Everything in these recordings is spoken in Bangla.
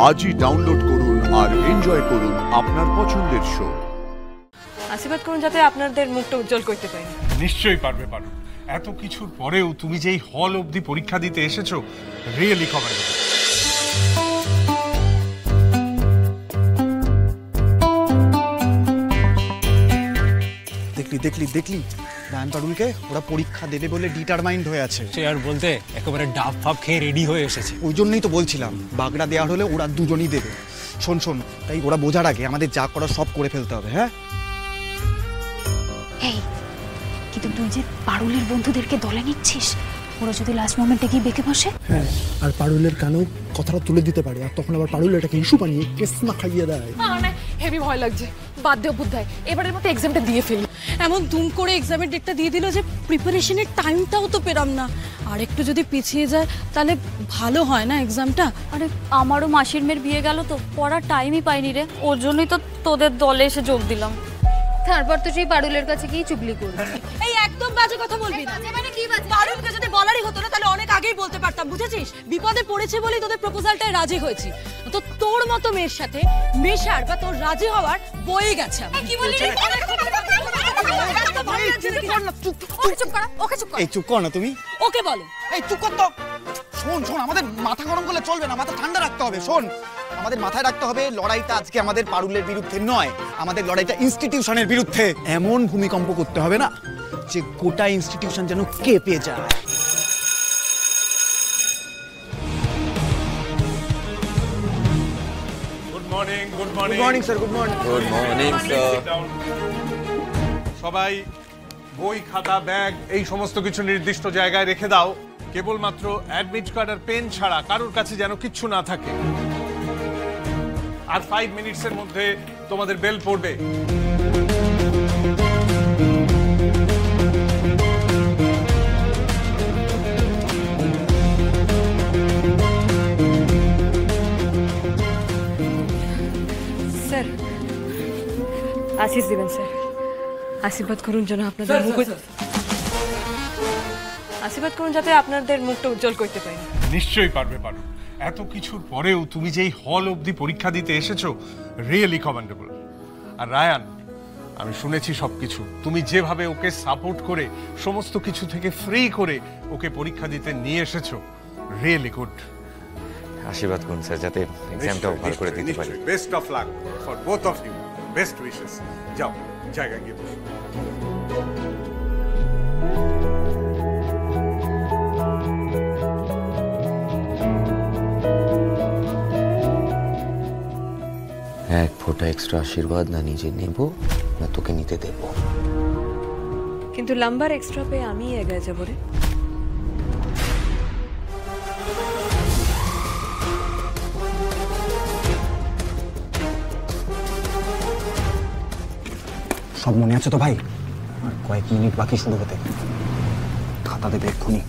আজই ডাউনলোড করুন আর এনজয় করুন আপনার পছন্দের শো। আশীর্বাদ করুন যাতে আপনাদের মুখটা উজ্জ্বল করতে পারি। নিশ্চয়ই পারবে পারো। এত কিছুর পরেও তুমি যেই হল অবধি পরীক্ষা দিতে এসেছো, রিয়েলি কমেন্ডেবল। দেখলি রায়ন পারুলকে ওরা পরীক্ষা দেবে বলে ডিটারমাইন্ড হয়ে আছে। সে আর বলতে একেবারে ডাব ফাব খেয়ে রেডি হয়ে এসেছে। ওই জন্যই তো বলছিলাম বাগড়া দেওয়ার হলে ওরা দুজনই দেবে। শোন তাই ওরা বোঝার আগে আমাদের যা করা সব করে ফেলতে হবে। হ্যাঁ এই কিন্তু তুই যে পারুলের বন্ধুদেরকে দলে নিচ্ছিস, ওরা যদি লাস্ট মোমেন্টে গিয়ে বেঁকে বসে। হ্যাঁ, আর পারুলের কানেও কথাটা তুলে দিতে পারে, আর তখন আবার পারুল এটাকে ইস্যু বানিয়ে কেস না খাইয়ে দেয়। হেভি ভয় লাগছে। বাদ দেও বুদ্ধাই, এবারের মতো এক্সামটা দিয়ে ফেলি। এমন দুম করে এক্সামের ডেটটা দিয়ে দিল যে প্রিপারেশনের টাইমটাও তো পেলাম না। আর একটু যদি পিছিয়ে যায় তাহলে ভালো হয় না এক্সামটা। আরে আমারও মাসির মেয়ের বিয়ে গেল তো, পড়ার টাইমই পাইনি রে। ওর জন্যই তো তোদের দলে এসে যোগ দিলাম। তারপর তো সেই পারুলের কাছে গিয়ে চুগলি করবি। এই একদম বাজে কথা বলবি না। মানে কি বাজে? পারুলকে যদি বলারই হতো না তাহলে অনেক আগেই বলতে পারতাম, বুঝেছিস? বিপদে পড়েছে বলেই তোদের প্রপোজালটায় রাজি হয়েছি। তো তোর মতো মেয়ের সাথে মেশার বা তোর রাজি হওয়ার বয়ে গেছে। কি বলি? এই চুপ কর না তুমি। ওকে বলো। এই চুপ কর তো। শোন আমাদের মাথা গরম করলে চলবে না, মাথা ঠান্ডা রাখতে হবে। শোন, আমাদের মাথায় রাখতে হবে লড়াইটা আজকে আমাদের পারুলের বিরুদ্ধে নয়, আমাদের লড়াইটা ইনস্টিটিউশনের বিরুদ্ধে। এমন ভূমিকম্প করতে হবে না যে গোটা ইনস্টিটিউশন যেন কেঁপে যায়। Good morning. Good morning sir. Good morning. Good morning sir. সবাই বই, খাতা, ব্যাগ এই সমস্ত কিছু নির্দিষ্ট জায়গায় রেখে দাও। কেবলমাত্র অ্যাডমিট কার্ড আর পেন ছাড়া কারোর কাছে যেন কিচ্ছু না থাকে। আর 5 মিনিটসের মধ্যে তোমাদের বেল পড়বে। স্যার আশিস দিবেন স্যার। আশীর্বাদ করুন যেন আপনাদের মুখ, আশীর্বাদ করুন যাতে আপনাদের মুখটা উজ্জ্বল করতে পারি। নিশ্চয়ই পারবে পারো। এত কিছুর পরেও তুমি যেই হল অবধি পরীক্ষা দিতে এসেছো, রিয়েলি কমেন্ডেবল। আর রায়ান, আমি শুনেছি সবকিছু। তুমি যেভাবে ওকে সাপোর্ট করে সমস্ত কিছু থেকে ফ্রি করে ওকে পরীক্ষা দিতে নিয়ে এসেছো, রিয়েলি গুড। আশীর্বাদ করুন স্যার যাতে এক্সামটাও ভালো করে দিতে পারি। Best of luck for both of you. Best wishes. যাও জায়গা গিয়ে বসো। এক ফোঁটা এক্সট্রা আশীর্বাদ না নিজে নেব না তোকে নিতে দেব। কিন্তু লাম্বার এক্সট্রা পেয়ে আমি এগিয়ে যাবো রে। সব মনে আছে তো ভাই? আর কয়েক মিনিট বাকি শুরু হতে। খাতা দেবে এক্ষুনি।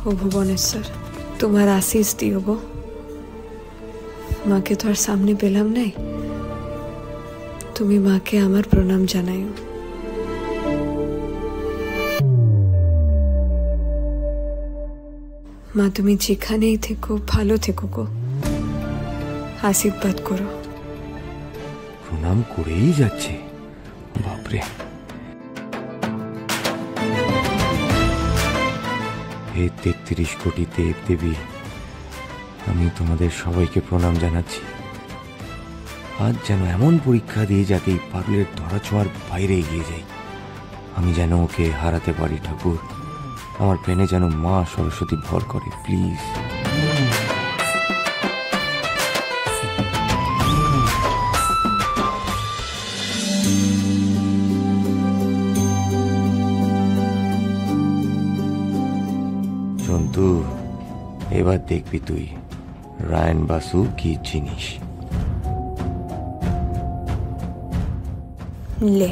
ও ভুবনেশ্বর, তোমার আশিস দিও গো। মাকে তো আর সামনে পেলাম নাই, তুমি মাকে আমার প্রণাম জানাইও। মা তুমি যেখানেই থেকো ভালো থেকো গো, আশীর্বাদ করো। প্রণাম করেই যাচ্ছে, বাপরে। হে 33 কোটি দেব দেবী, আমি তোমাদের সবাইকে প্রণাম জানাচ্ছি। আজ যেন এমন পরীক্ষা দিয়ে যাতে এই পারুলের ধরাছোঁয়ার বাইরে এগিয়ে যাই। আমি যেন ওকে হারাতে পারি ঠাকুর। আমার পেনে যেন মা সরস্বতী ভর করে, প্লিজ। সন্তু, এবার দেখবি তুই রায়ন বাসু কি জিনিস। লে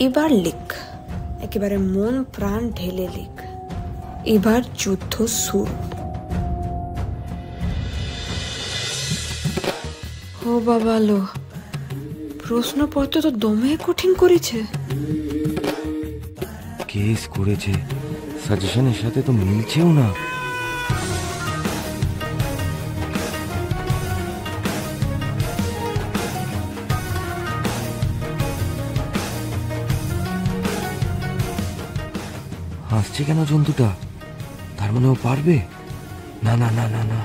এবার লিখ, একেবারে মন প্রাণ ঢেলে লিখ। এবার যুদ্ধ শুরু। ও বাবা লো, প্রশ্নপত্র তো দমে কঠিন করেছে। কেস করেছে, সাজেশনের সাথে তো মিলছেও না। হাসছে কেন জন্তুটা? তার মানে ও পারবে? না না না না না,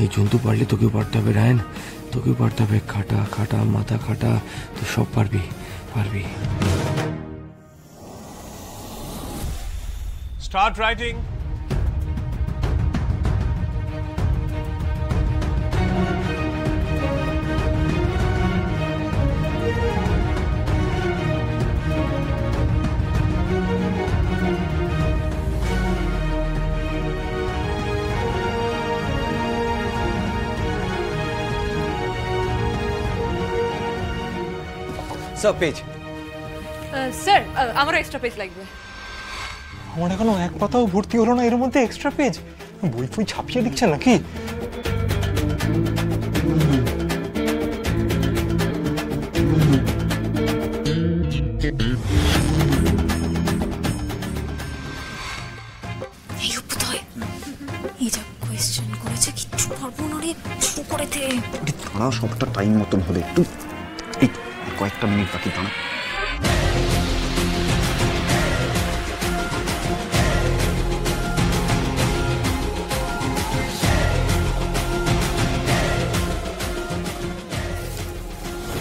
এই জন্তু পারলে তোকেও পারতে হবে রায়ন, তোকেও পারতে হবে। খাটা খাটা মাথা খাটা, তুই সব পারবি পারবি। Start writing. Sir page. Sir আমারও এক্সট্রা পেজ লাগবে। আমার এখনো এক পাতাও ভর্তি হলো না, এর মধ্যে এক্সট্রা পেজ? বই ফই ছাপিয়ে দিচ্ছে নাকি? এই যা কোয়েশ্চেন করেছে, কিচ্ছু পারবো না রে, শুরু করে দে। দাঁড়া, সবটা টাইম মতন হবে, একটু এই কয়েকটা মিনিট বাকি দাঁড়া।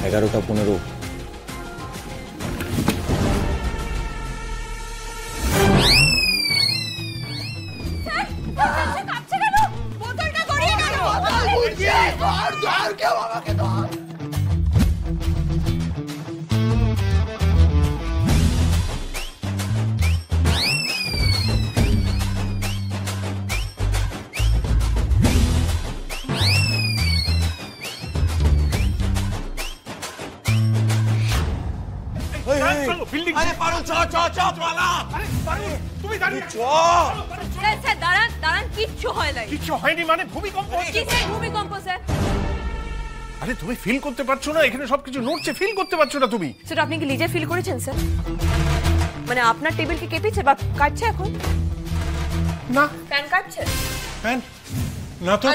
এগারোটা 15। স্যার দাঁড়ান দাঁড়ান, কিচ্ছু হয় নাই। কিচ্ছু হয়নি মানে? ভূমিকম্প হচ্ছে। কিসের ভূমিকম্প স্যার? আরে তুমি ফিল করতে পারছো না? এখানে সবকিছু নড়ছে, ফিল করতে পারছো না তুমি? সেটা আপনি কি নিজে ফিল করেছেন স্যার? মানে আপনার টেবিল কি কেঁপেছে বা কাটছে এখন? না। ফ্যান কাটছে? ফ্যান না তো।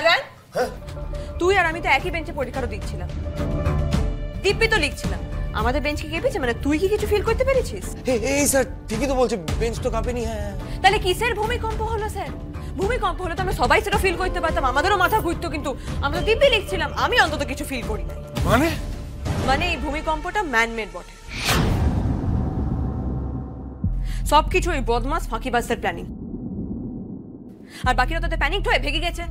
তুই আর আমি তো একই বেঞ্চে পরীক্ষাটা দিচ্ছিলাম, দিব্যি তো লিখছিলাম। আমাদের বেঞ্চ কি কেঁপেছে মানে তুই কি কিছু ফিল করতে পেরেছিস? এই স্যার ঠিকই তো বলছে, বেঞ্চ তো কাঁপেনি। হ্যাঁ তাহলে কিসের ভূমিকম্প হলো স্যার? ভূমিকম্প হলে তো আমরা সবাই সেটা ফিল করতে পারতাম, আমাদেরও মাথা ঘুরতো, কিন্তু আমরা দিব্যি লিখছিলাম। আমি অন্তত কিছু ফিল করি নাই। মানে এই ভূমিকম্পটা ম্যানমেড বটে, সবকিছু ওই বদমাস ফাঁকিবাজদের প্ল্যানিং। আর বাকিরা তো প্যানিকড হয়ে ভেগে গেছে।